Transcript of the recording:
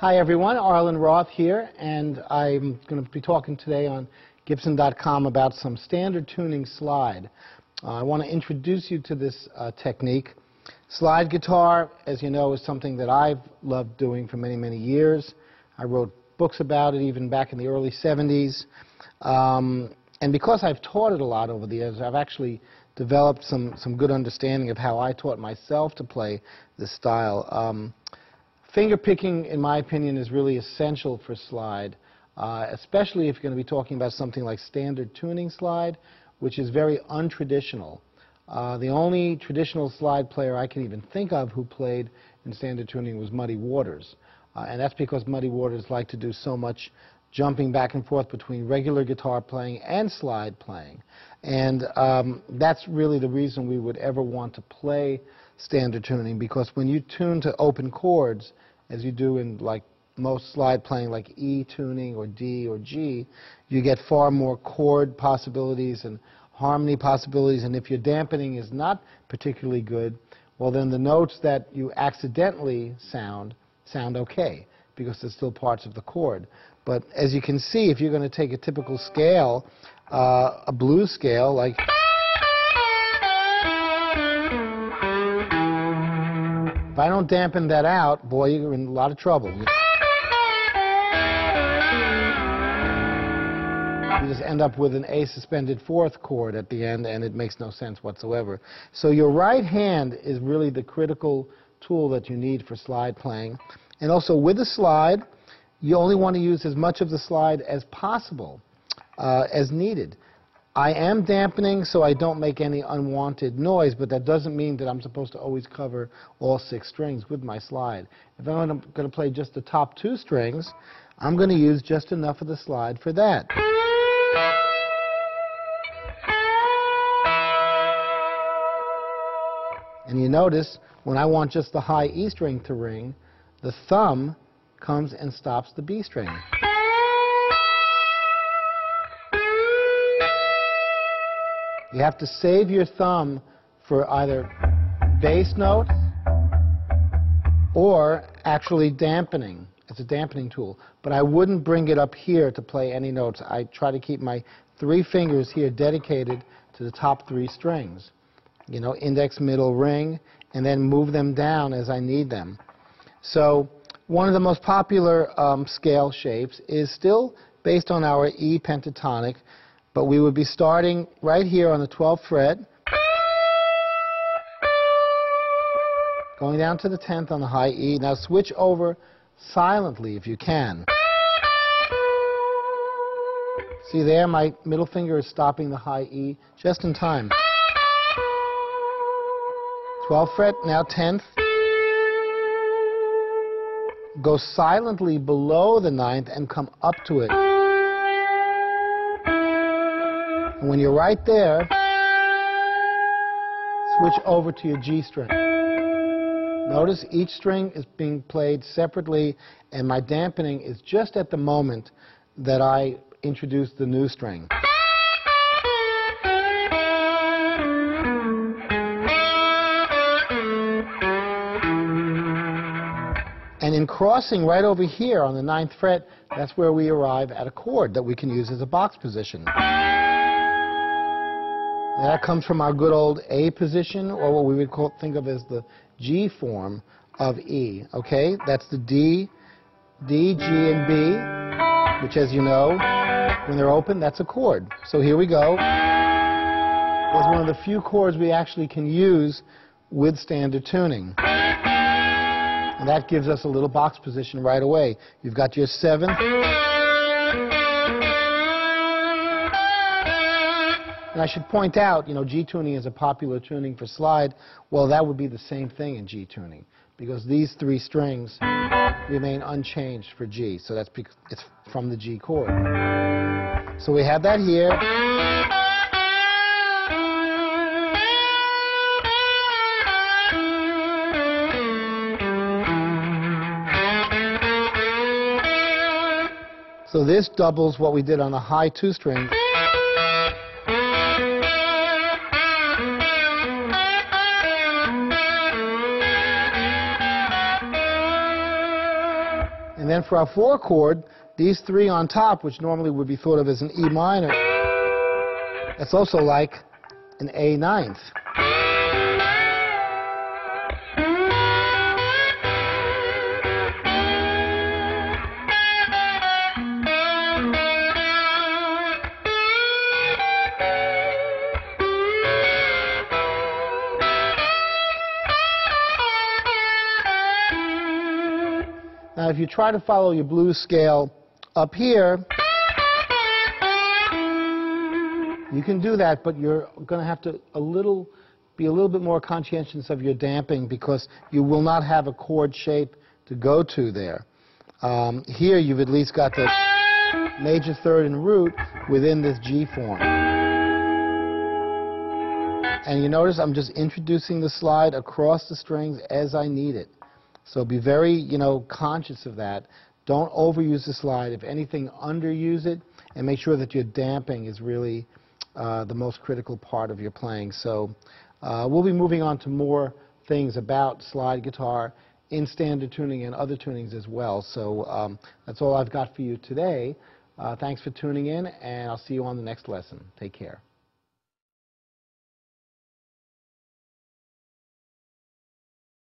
Hi everyone, Arlen Roth here, and I'm going to be talking today on Gibson.com about some standard tuning slide. I want to introduce you to this technique. Slide guitar, as you know, is something that I've loved doing for many, many years. I wrote books about it even back in the early 70s. And because I've taught it a lot over the years, I've actually developed some good understanding of how I taught myself to play this style. Finger picking, in my opinion, is really essential for slide, especially if you're going to be talking about something like standard tuning slide, which is very untraditional. The only traditional slide player I can even think of who played in standard tuning was Muddy Waters. And that's because Muddy Waters liked to do so much jumping back and forth between regular guitar playing and slide playing. And that's really the reason we would ever want to play standard tuning, because when you tune to open chords, as you do in like most slide playing like E tuning or D or G, you get far more chord possibilities and harmony possibilities, and if your dampening is not particularly good, well then the notes that you accidentally sound okay, because they're still parts of the chord. But as you can see, if you're going to take a typical scale, a blues scale like if I don't dampen that out, boy, you're in a lot of trouble. You just end up with an A suspended fourth chord at the end, and it makes no sense whatsoever. So your right hand is really the critical tool that you need for slide playing. And also with the slide, you only want to use as much of the slide as possible, as needed. I am dampening so I don't make any unwanted noise, but that doesn't mean that I'm supposed to always cover all 6 strings with my slide. If I'm going to play just the top 2 strings, I'm going to use just enough of the slide for that. And you notice, when I want just the high E string to ring, the thumb comes and stops the B string. You have to save your thumb for either bass notes or actually dampening. It's a dampening tool. But I wouldn't bring it up here to play any notes. I try to keep my 3 fingers here dedicated to the top 3 strings. You know, index, middle, ring, and then move them down as I need them. So one of the most popular scale shapes is still based on our E pentatonic, but we would be starting right here on the 12th fret, going down to the 10th on the high E. Now switch over silently if you can. See there, my middle finger is stopping the high E just in time. 12th fret, now 10th. Go silently below the 9th and come up to it. And when you're right there, switch over to your G string. Notice each string is being played separately, and my dampening is just at the moment that I introduce the new string. And in crossing right over here on the 9th fret, that's where we arrive at a chord that we can use as a box position. And that comes from our good old A position, or what we would think of as the G form of E. Okay? That's the D, G, and B, which, as you know, when they're open, that's a chord. So here we go. It's one of the few chords we actually can use with standard tuning. And that gives us a little box position right away. You've got your 7th. And I should point out, you know, G tuning is a popular tuning for slide. Well, that would be the same thing in G tuning, because these 3 strings remain unchanged for G. So that's because it's from the G chord. So we have that here. So this doubles what we did on the high 2 string. And then for our 4 chord, these 3 on top, which normally would be thought of as an E minor, it's also like an A ninth. Now, if you try to follow your blues scale up here, you can do that, but you're going to have to be a little bit more conscientious of your damping because you will not have a chord shape to go to there. Here, you've at least got the major third and root within this G form. And you notice I'm just introducing the slide across the strings as I need it. So be very, conscious of that. Don't overuse the slide. If anything, underuse it, and make sure that your damping is really the most critical part of your playing. So we'll be moving on to more things about slide guitar in standard tuning and other tunings as well. So that's all I've got for you today. Thanks for tuning in, and I'll see you on the next lesson. Take care.